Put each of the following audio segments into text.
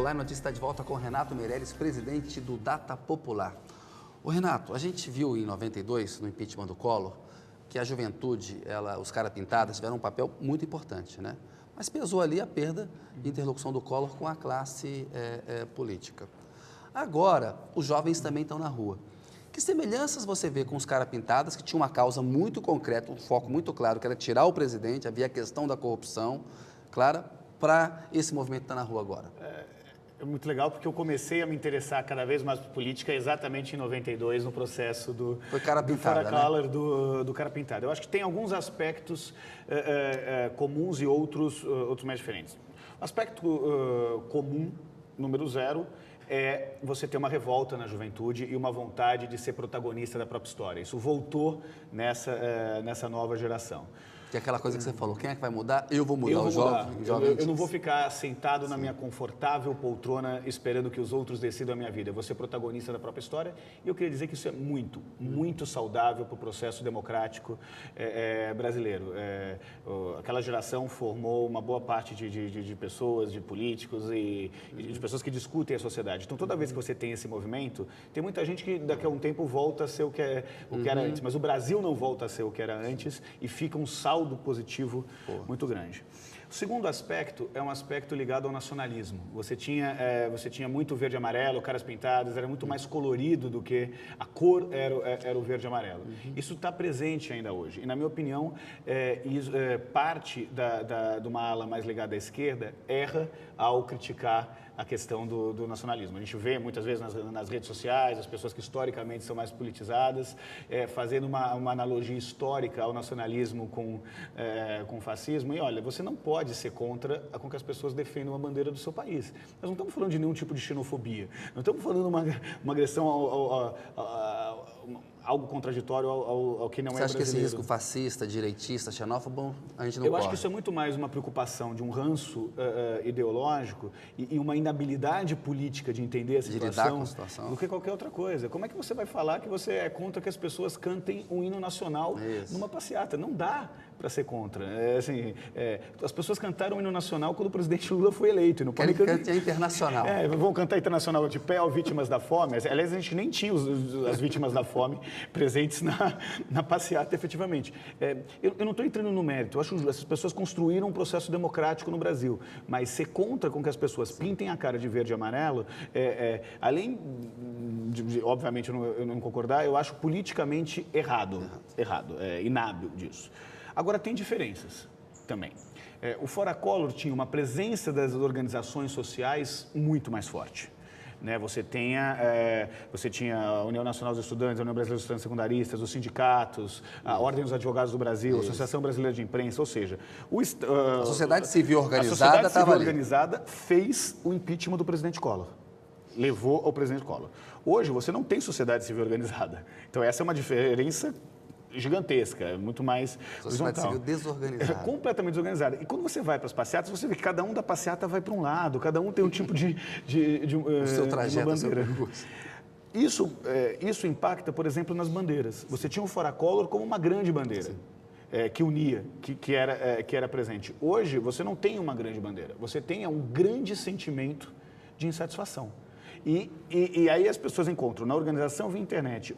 Olá, a notícia está de volta com o Renato Meirelles, presidente do Data Popular. Ô Renato, a gente viu em 92, no impeachment do Collor, que a juventude, os caras pintadas, tiveram um papel muito importante, né? Mas pesou ali a perda de interlocução do Collor com a classe política. Agora, os jovens também estão na rua. Que semelhanças você vê com os caras pintadas, que tinham uma causa muito concreta, um foco muito claro, que era tirar o presidente, havia a questão da corrupção, clara, para esse movimento que está na rua agora? É muito legal porque eu comecei a me interessar cada vez mais por política exatamente em 92, no processo do Pintada, Fora Collor, do cara pintado. Eu acho que tem alguns aspectos comuns e outros mais diferentes. O aspecto comum, número 0, é você ter uma revolta na juventude e uma vontade de ser protagonista da própria história. Isso voltou nessa nova geração. Que é aquela coisa que você falou, quem é que vai mudar? Eu vou mudar. Eu não vou ficar sentado na minha confortável poltrona esperando que os outros decidam a minha vida. Eu vou ser protagonista da própria história. E eu queria dizer que isso é muito saudável para o processo democrático brasileiro. Aquela geração formou uma boa parte de pessoas, de políticos e de pessoas que discutem a sociedade. Então, toda vez que você tem esse movimento, tem muita gente que daqui a um tempo volta a ser o que era antes. Mas o Brasil não volta a ser o que era antes e fica um saldo positivo muito grande. O segundo aspecto é um aspecto ligado ao nacionalismo. Você tinha muito verde e amarelo, caras pintadas, era muito mais colorido do que a cor era o verde e amarelo. Isso está presente ainda hoje. E, na minha opinião, parte de uma ala mais ligada à esquerda erra ao criticar a questão do nacionalismo. A gente vê muitas vezes nas redes sociais as pessoas que historicamente são mais politizadas fazendo uma analogia histórica ao nacionalismo com o fascismo. E olha, você não pode ser contra com que as pessoas defendam a bandeira do seu país. Nós não estamos falando de nenhum tipo de xenofobia. Não estamos falando de uma agressão algo contraditório ao que não é brasileiro. Você acha que esse risco fascista, direitista, xenófobo, a gente não corre? Eu acho que isso é muito mais uma preocupação de um ranço ideológico e uma inabilidade política de entender a situação, de lidar com a situação, do que qualquer outra coisa. Como é que você vai falar que você é contra que as pessoas cantem um hino nacional numa passeata? Não dá para ser contra. As pessoas cantaram o hino nacional quando o presidente Lula foi eleito. Não pode cantar internacional. Vão cantar internacional de pé ao vítimas da fome. Aliás, a gente nem tinha as vítimas da fome presentes na passeata, efetivamente. Eu não estou entrando no mérito. Eu acho que essas pessoas construíram um processo democrático no Brasil. Mas ser contra com que as pessoas pintem a cara de verde e amarelo, além de obviamente, eu não concordar, eu acho politicamente errado, inábil disso. Agora, tem diferenças também. O Fora Collor tinha uma presença das organizações sociais muito mais forte. Você tinha a União Nacional dos Estudantes, a União Brasileira dos Estudantes Secundaristas, os sindicatos, a Ordem dos Advogados do Brasil, a Associação Brasileira de Imprensa, ou seja... a sociedade civil organizada estava ali. Fez o impeachment do presidente Collor. Levou ao presidente Collor. Hoje, você não tem sociedade civil organizada. Então, essa é uma diferença gigantesca, muito mais sociedade civil desorganizada. Completamente desorganizada. E quando você vai para as passeatas, você vê que cada um da passeata vai para um lado, cada um tem um tipo de seu trajeto, uma bandeira. Isso impacta, por exemplo, nas bandeiras. Você tinha o Fora Collor como uma grande bandeira. Que unia, que era presente. Hoje, você não tem uma grande bandeira. Você tem um grande sentimento de insatisfação. E aí as pessoas encontram na organização via internet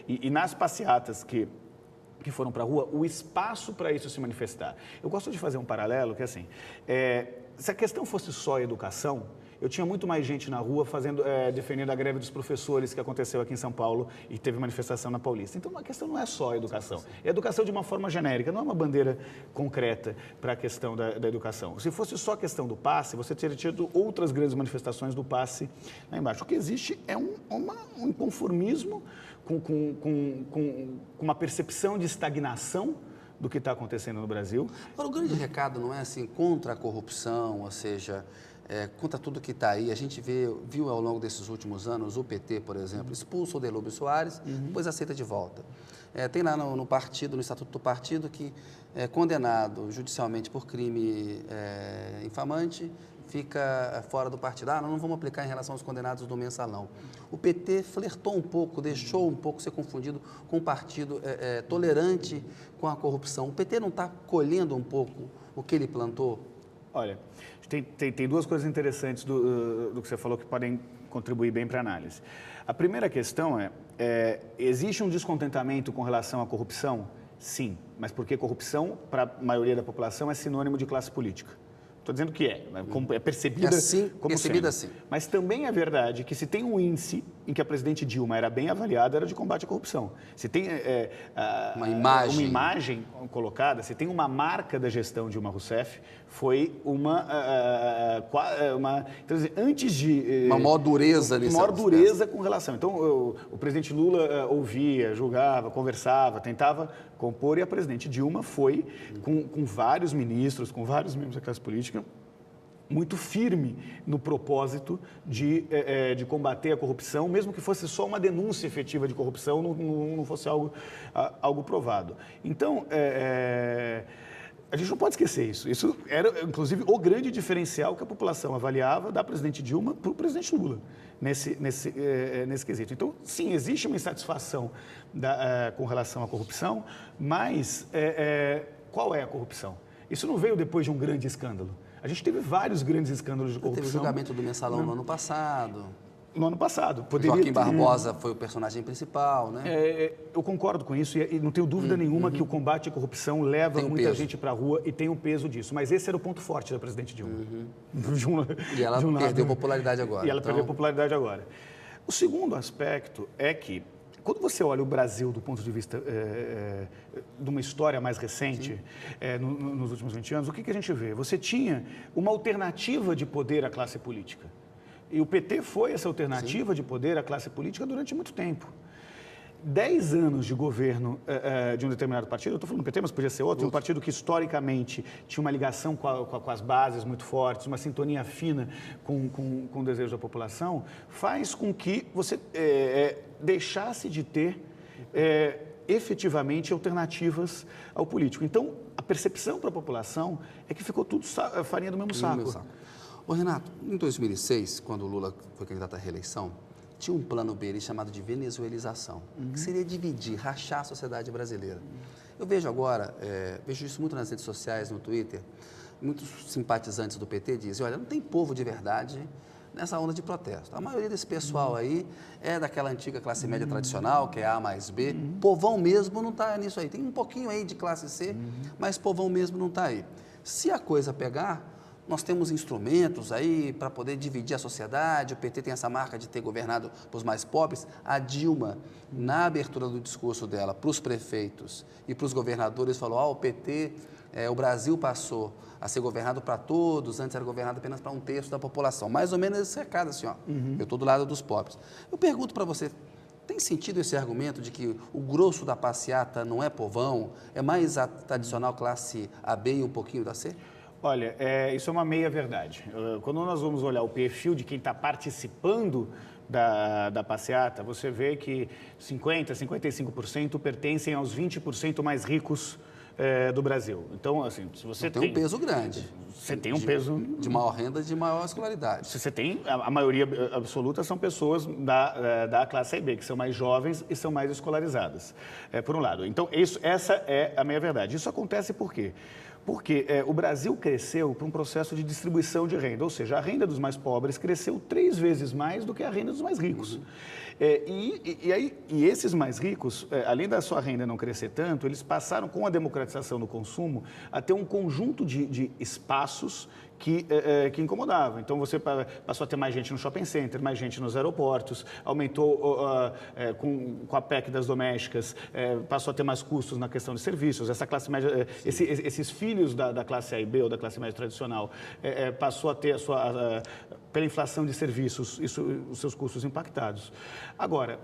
e nas passeatas que foram para a rua o espaço para isso se manifestar. Eu gosto de fazer um paralelo que é assim, se a questão fosse só educação, eu tinha muito mais gente na rua defendendo a greve dos professores que aconteceu aqui em São Paulo e teve manifestação na Paulista. Então, a questão não é só a educação. É educação de uma forma genérica, não é uma bandeira concreta para a questão da educação. Se fosse só a questão do passe, você teria tido outras grandes manifestações do passe lá embaixo. O que existe é um inconformismo com uma percepção de estagnação do que está acontecendo no Brasil. Agora, o grande recado não é assim contra a corrupção, ou seja... contra tudo que está aí, a gente viu ao longo desses últimos anos o PT, por exemplo, expulsa o Delúbio Soares, depois aceita de volta. Tem lá no partido, no Estatuto do Partido, que é condenado judicialmente por crime infamante, fica fora do partido. Não vamos aplicar em relação aos condenados do mensalão. O PT flertou um pouco, deixou um pouco ser confundido com um partido tolerante com a corrupção. O PT não está colhendo um pouco o que ele plantou? Olha, tem duas coisas interessantes do que você falou que podem contribuir bem para a análise. A primeira questão existe um descontentamento com relação à corrupção? Sim, mas porque corrupção, para a maioria da população, é sinônimo de classe política. Estou dizendo que é percebida como percebida sendo. assim. Mas também é verdade que se tem um índice em que a presidente Dilma era bem avaliada, era de combate à corrupção. Se tem uma imagem colocada, se tem uma marca da gestão Dilma Rousseff, foi então, antes de... uma maior dureza nesse maior dureza com relação. Então, o presidente Lula ouvia, julgava, conversava, tentava compor, e a presidente Dilma foi, com vários ministros, com vários membros da classe política, muito firme no propósito de combater a corrupção, mesmo que fosse só uma denúncia efetiva de corrupção, não fosse algo provado. Então, a gente não pode esquecer isso. Isso era, inclusive, o grande diferencial que a população avaliava da presidente Dilma para o presidente Lula, nesse quesito. Então, sim, existe uma insatisfação com relação à corrupção, mas qual é a corrupção? Isso não veio depois de um grande escândalo. A gente teve vários grandes escândalos de corrupção. Teve o julgamento do Mensalão no ano passado. No ano passado. Joaquim Barbosa foi o personagem principal, né? Eu concordo com isso e não tenho dúvida nenhuma que o combate à corrupção leva muita gente para a rua e tem o peso disso. Mas esse era o ponto forte da presidente Dilma. E ela perdeu popularidade agora. E ela perdeu popularidade agora. O segundo aspecto é que, quando você olha o Brasil do ponto de vista de uma história mais recente, nos últimos 20 anos, o que a gente vê? Você tinha uma alternativa de poder à classe política. E o PT foi essa alternativa de poder à classe política durante muito tempo. 10 anos de governo de um determinado partido, eu estou falando do PT, mas podia ser outro, um partido que historicamente tinha uma ligação com as bases muito fortes, uma sintonia fina com o desejo da população, faz com que você deixasse de ter efetivamente alternativas ao político. Então, a percepção para a população é que ficou tudo farinha do mesmo saco. Ô, Renato, em 2006, quando o Lula foi candidato à reeleição, tinha um plano B chamado de venezuelização, que seria dividir, rachar a sociedade brasileira. Eu vejo agora, vejo isso muito nas redes sociais, no Twitter, muitos simpatizantes do PT dizem, olha, não tem povo de verdade nessa onda de protesto. A maioria desse pessoal aí é daquela antiga classe média tradicional, que é A mais B. Povão mesmo não está nisso aí. Tem um pouquinho aí de classe C, mas povão mesmo não está aí. Se a coisa pegar, nós temos instrumentos aí para poder dividir a sociedade, o PT tem essa marca de ter governado para os mais pobres. A Dilma, na abertura do discurso dela para os prefeitos e para os governadores, falou, o PT, o Brasil passou a ser governado para todos, antes era governado apenas para um terço da população. Mais ou menos esse recado, assim, eu estou do lado dos pobres. Eu pergunto para você, tem sentido esse argumento de que o grosso da passeata não é povão, é mais a tradicional classe AB e um pouquinho da C? Olha, isso é uma meia-verdade. Quando nós vamos olhar o perfil de quem está participando da passeata, você vê que 50%, 55% pertencem aos 20% mais ricos do Brasil. Então, assim, se você tem um peso grande. Você tem um peso... De maior renda e de maior escolaridade. Você tem, a maioria absoluta são pessoas da classe B, que são mais jovens e são mais escolarizadas, por um lado. Então, essa é a meia-verdade. Isso acontece por quê? Porque o Brasil cresceu para um processo de distribuição de renda, ou seja, a renda dos mais pobres cresceu 3 vezes mais do que a renda dos mais ricos. E esses mais ricos, além da sua renda não crescer tanto, eles passaram, com a democratização do consumo, a ter um conjunto de espaços que incomodavam. Então, você passou a ter mais gente no shopping center, mais gente nos aeroportos, aumentou com a PEC das domésticas, passou a ter mais custos na questão de serviços. Essa classe média, esses filhos da classe A e B ou da classe média tradicional, passou a ter pela inflação de serviços, os seus custos impactados. Agora,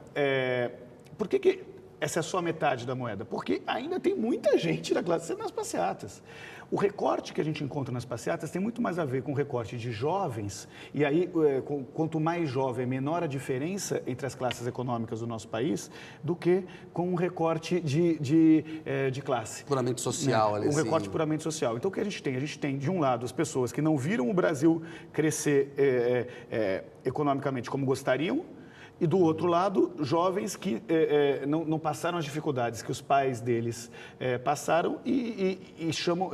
por que essa é só a metade da moeda? Porque ainda tem muita gente da classe C nas passeatas. O recorte que a gente encontra nas passeatas tem muito mais a ver com o recorte de jovens, e aí, quanto mais jovem, menor a diferença entre as classes econômicas do nosso país, do que com um recorte de classe. Puramente social, ali. Um recorte puramente social. Então, o que a gente tem? A gente tem, de um lado, as pessoas que não viram o Brasil crescer economicamente como gostariam, e, do outro lado, jovens que não passaram as dificuldades que os pais deles passaram e chamam...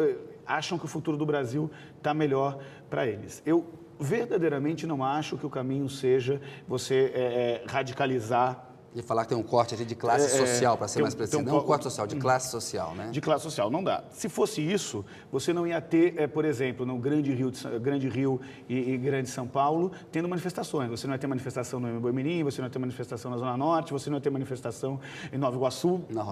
acham que o futuro do Brasil está melhor para eles. Eu verdadeiramente não acho que o caminho seja você radicalizar. E falar que tem um corte ali de classe social, para ser mais preciso. Não um corte social, de classe social, né? De classe social, não dá. Se fosse isso, você não ia ter, por exemplo, no Grande Rio e Grande São Paulo, tendo manifestações. Você não ia ter manifestação no Boimirim, você não ia ter manifestação na Zona Norte, você não ia ter manifestação em Nova Iguaçu. Na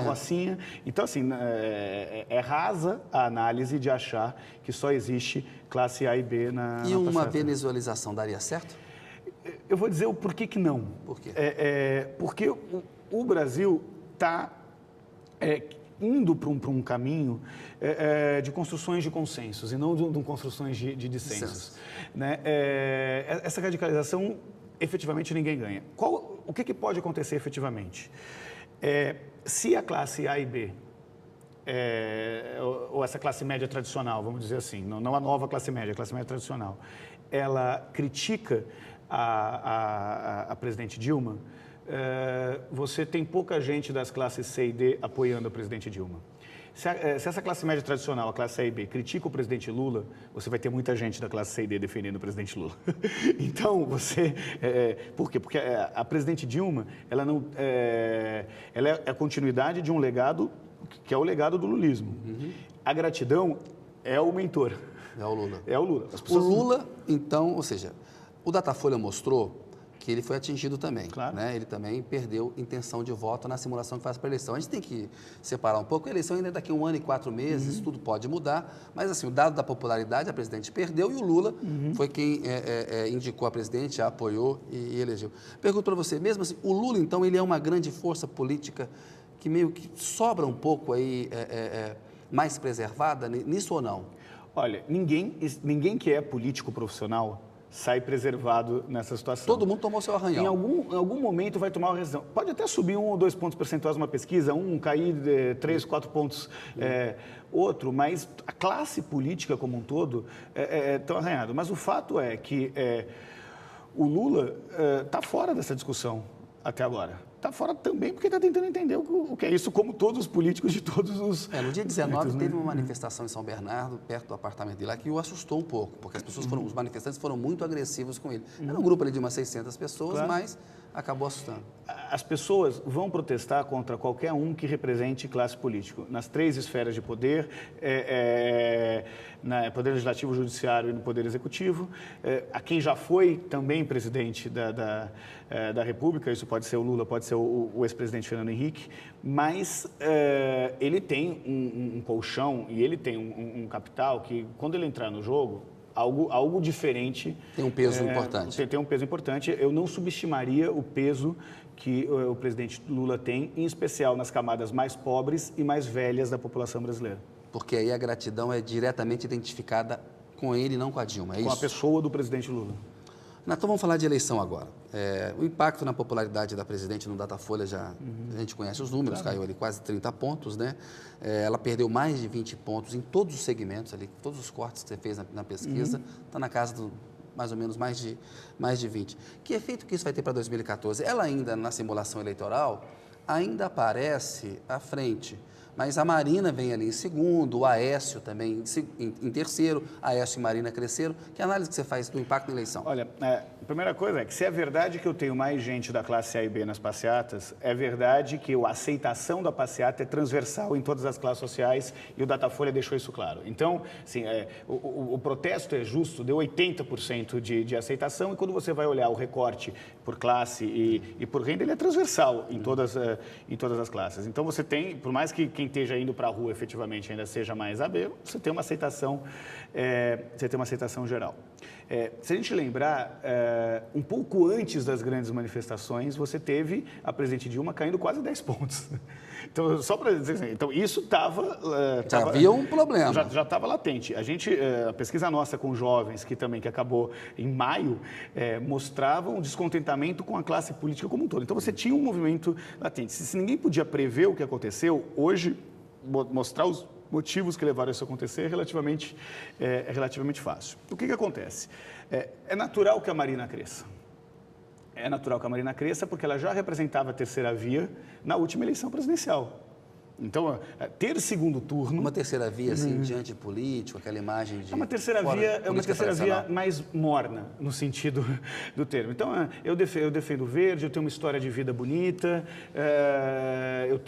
Rocinha. Então, assim, é rasa a análise de achar que só existe classe A e B na E uma venezuelização daria certo? Eu vou dizer o porquê que não. Por quê? Porque o Brasil está indo para um caminho de construções de consensos e não de construções de dissensos. Né? Essa radicalização, efetivamente, ninguém ganha. O que pode acontecer efetivamente? Se a classe A e B, ou essa classe média tradicional, vamos dizer assim, não a nova classe média, a classe média tradicional, ela critica a presidente Dilma, você tem pouca gente das classes C e D apoiando a presidente Dilma. Se essa classe média tradicional, a classe A e B, critica o presidente Lula, você vai ter muita gente da classe C e D defendendo o presidente Lula. Então, por quê? Porque a presidente Dilma, ela é a continuidade de um legado, que é o legado do lulismo. A gratidão é o mentor. É o Lula. É o Lula. O Lula, então, ou seja, o Datafolha mostrou que ele foi atingido também. Claro. Né? Ele também perdeu intenção de voto na simulação que faz para a eleição. A gente tem que separar um pouco. A eleição ainda é daqui a 1 ano e 4 meses, tudo pode mudar. Mas, assim, o dado da popularidade, a presidente perdeu e o Lula foi quem indicou a presidente, a apoiou e elegeu. Pergunto para você, mesmo assim, o Lula, então, ele é uma grande força política que meio que sobra um pouco aí, mais preservada nisso ou não? Olha, ninguém que é político profissional sai preservado nessa situação. Todo mundo tomou seu arranhão. Em algum momento vai tomar uma decisão. Pode até subir 1 ou 2 pontos percentuais numa pesquisa, cair 3, 4 pontos outro, mas a classe política como um todo está arranhada. Mas o fato é que o Lula está fora dessa discussão até agora. Está fora também porque está tentando entender o que é isso, como todos os políticos de todos os... No dia 19 teve uma manifestação em São Bernardo, perto do apartamento dele lá, que o assustou um pouco, porque as pessoas os manifestantes foram muito agressivos com ele. Era um grupo ali de umas 600 pessoas, claro, mas acabou assustando. As pessoas vão protestar contra qualquer um que represente classe política, nas 3 esferas de poder, poder legislativo, judiciário e no poder executivo. A quem já foi também presidente da República, isso pode ser o Lula, pode ser o ex-presidente Fernando Henrique, mas ele tem um colchão e ele tem um capital que, quando ele entrar no jogo, algo diferente. Tem um peso importante. Tem um peso importante. Eu não subestimaria o peso que o presidente Lula tem, em especial nas camadas mais pobres e mais velhas da população brasileira. Porque aí a gratidão é diretamente identificada com ele, não com a Dilma, é isso? Com a pessoa do presidente Lula. Então vamos falar de eleição agora. O impacto na popularidade da presidente no Datafolha, a gente conhece os números, claro, caiu ali quase 30 pontos, né? Ela perdeu mais de 20 pontos em todos os segmentos ali, todos os cortes que você fez na pesquisa, está na casa do mais ou menos mais de 20. Que efeito que isso vai ter para 2014? Ela ainda, na simulação eleitoral, ainda aparece à frente. Mas a Marina vem ali em segundo, o Aécio também em terceiro, Aécio e Marina cresceram. Que análise que você faz do impacto na eleição? Olha, a primeira coisa é que se é verdade que eu tenho mais gente da classe A e B nas passeatas, é verdade que a aceitação da passeata é transversal em todas as classes sociais e o Datafolha deixou isso claro. Então, assim, o protesto é justo, deu 80% de aceitação e quando você vai olhar o recorte por classe e por renda, ele é transversal em todas as classes. Então, você tem, por mais que quem esteja indo para a rua efetivamente ainda seja mais AB, você tem uma aceitação, geral. Se a gente lembrar, um pouco antes das grandes manifestações, você teve a presidente Dilma caindo quase 10 pontos. Então, só para dizer assim, então isso estava... já havia um problema. Já estava latente. A pesquisa nossa com jovens, que acabou em maio, mostrava um descontentamento com a classe política como um todo. Então, você tinha um movimento latente. Se ninguém podia prever o que aconteceu, hoje, mostrar os motivos que levaram isso a acontecer é relativamente fácil. O que acontece? É natural que a Marina cresça. É natural que a Marina cresça porque ela já representava a terceira via na última eleição presidencial. Então, ter segundo turno... Uma terceira via, assim, diante político, aquela imagem de... É uma terceira via mais morna, no sentido do termo. Então, eu defendo o verde, eu tenho uma história de vida bonita,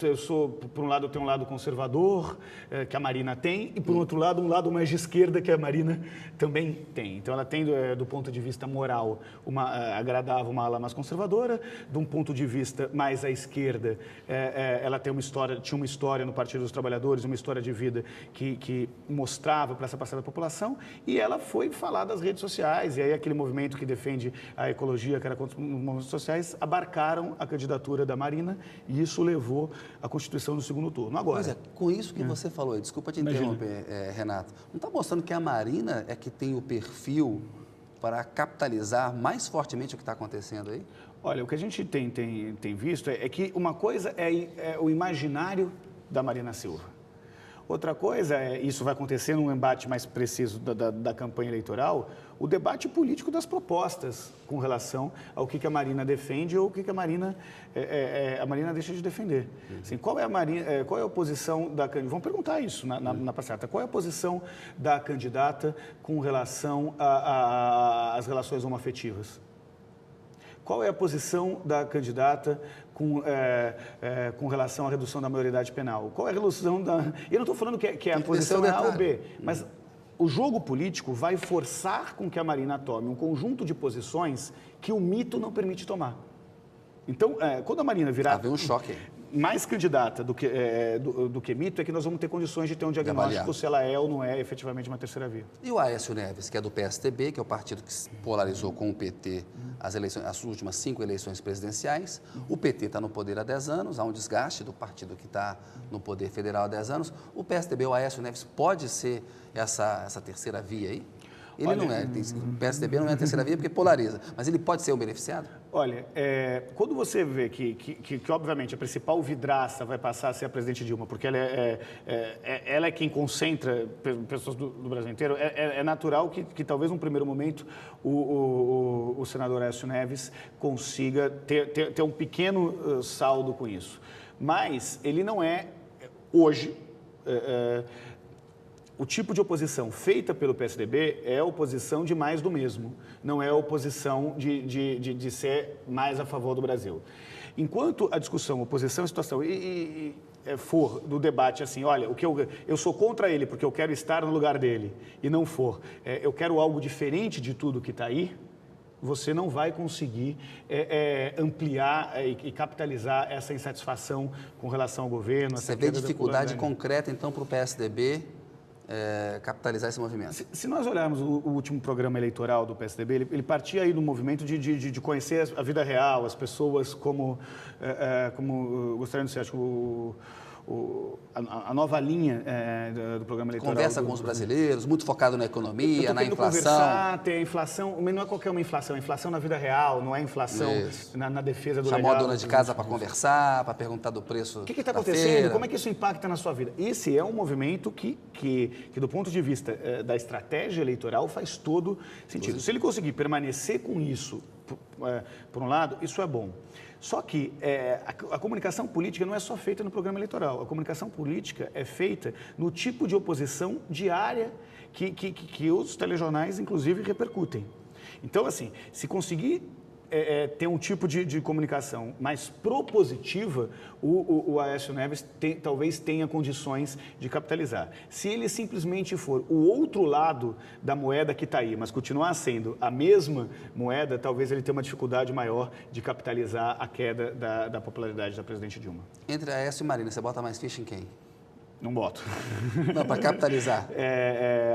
eu sou, por um lado, eu tenho um lado conservador, que a Marina tem, e, por outro lado, um lado mais de esquerda, que a Marina também tem. Então, ela tem, do ponto de vista moral, agradável uma ala mais conservadora, de um ponto de vista mais à esquerda, ela tinha uma história no Partido dos Trabalhadores, uma história de vida que mostrava para essa parcela da população, e ela foi falar das redes sociais, e aí aquele movimento que defende a ecologia, que era contra os movimentos sociais, abarcaram a candidatura da Marina, e isso levou à constituição do segundo turno. Agora, Pois é, com isso que você falou, desculpa te interromper, Renato, não está mostrando que a Marina é que tem o perfil para capitalizar mais fortemente o que está acontecendo aí? olha, o que a gente tem visto é que uma coisa é o imaginário da Marina Silva. Outra coisa, isso vai acontecer num embate mais preciso da campanha eleitoral, o debate político das propostas com relação ao que a Marina defende ou o que a Marina deixa de defender. Assim, qual é a posição da candidata? Vamos perguntar isso na passeata. Qual é a posição da candidata com relação às relações homoafetivas? Qual é a posição da candidata com relação à redução da maioridade penal? Qual é a relação da... Eu não estou falando que a posição é A ou B, mas o jogo político vai forçar com que a Marina tome um conjunto de posições que o mito não permite tomar. Então, quando a Marina virar... Haver um choque. Mais candidata do que mito, é que nós vamos ter condições de ter um diagnóstico se ela é ou não é efetivamente uma terceira via. E o Aécio Neves, que é do PSDB, que é o partido que se polarizou com o PT as últimas 5 eleições presidenciais. O PT está no poder há 10 anos, há um desgaste do partido que está no poder federal há 10 anos. O PSDB, o Aécio Neves, pode ser essa terceira via aí? Ele não é, o PSDB não é a terceira via porque polariza, mas ele pode ser um beneficiado? Olha, quando você vê que obviamente, a principal vidraça vai passar a ser a presidente Dilma, porque ela é quem concentra pessoas do Brasil inteiro, é natural que talvez num primeiro momento o senador Aécio Neves consiga ter um pequeno saldo com isso. Mas ele não é, hoje... O tipo de oposição feita pelo PSDB é oposição de mais do mesmo, não é oposição de ser mais a favor do Brasil. Enquanto a discussão, oposição e situação for do debate assim, olha, eu sou contra ele porque eu quero estar no lugar dele, e não for, eu quero algo diferente de tudo que está aí, você não vai conseguir ampliar e capitalizar essa insatisfação com relação ao governo. Você vê dificuldade concreta, então, para o PSDB capitalizar esse movimento? Se nós olharmos o último programa eleitoral do PSDB, ele partia aí do movimento de conhecer a vida real, as pessoas como gostaria de dizer, acho que a nova linha do programa eleitoral. Conversa com os brasileiros, muito focado na economia, na inflação. Conversar, ter a inflação, mas não é qualquer uma inflação, é inflação na vida real, não é inflação na defesa do Chamou legal. a dona de casa para conversar, para perguntar do preço. O que está acontecendo? Como é que isso impacta na sua vida? Esse é um movimento que do ponto de vista da estratégia eleitoral, faz todo sentido. Se ele conseguir permanecer com isso, por um lado, isso é bom. Só que a comunicação política não é só feita no programa eleitoral. A comunicação política é feita no tipo de oposição diária que os telejornais, inclusive, repercutem. Então, assim, se conseguir ter um tipo de comunicação mais propositiva, o Aécio Neves talvez tenha condições de capitalizar. Se ele simplesmente for o outro lado da moeda que está aí, mas continuar sendo a mesma moeda, talvez ele tenha uma dificuldade maior de capitalizar a queda da popularidade da presidente Dilma. Entre Aécio e Marina, você bota mais ficha em quem? Não boto. Não, para capitalizar.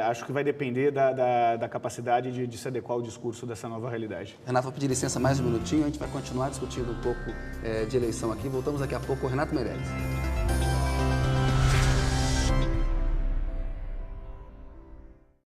Acho que vai depender da capacidade de se adequar ao discurso dessa nova realidade. Renato, vou pedir licença mais um minutinho, a gente vai continuar discutindo um pouco de eleição aqui. Voltamos daqui a pouco com o Renato Meirelles.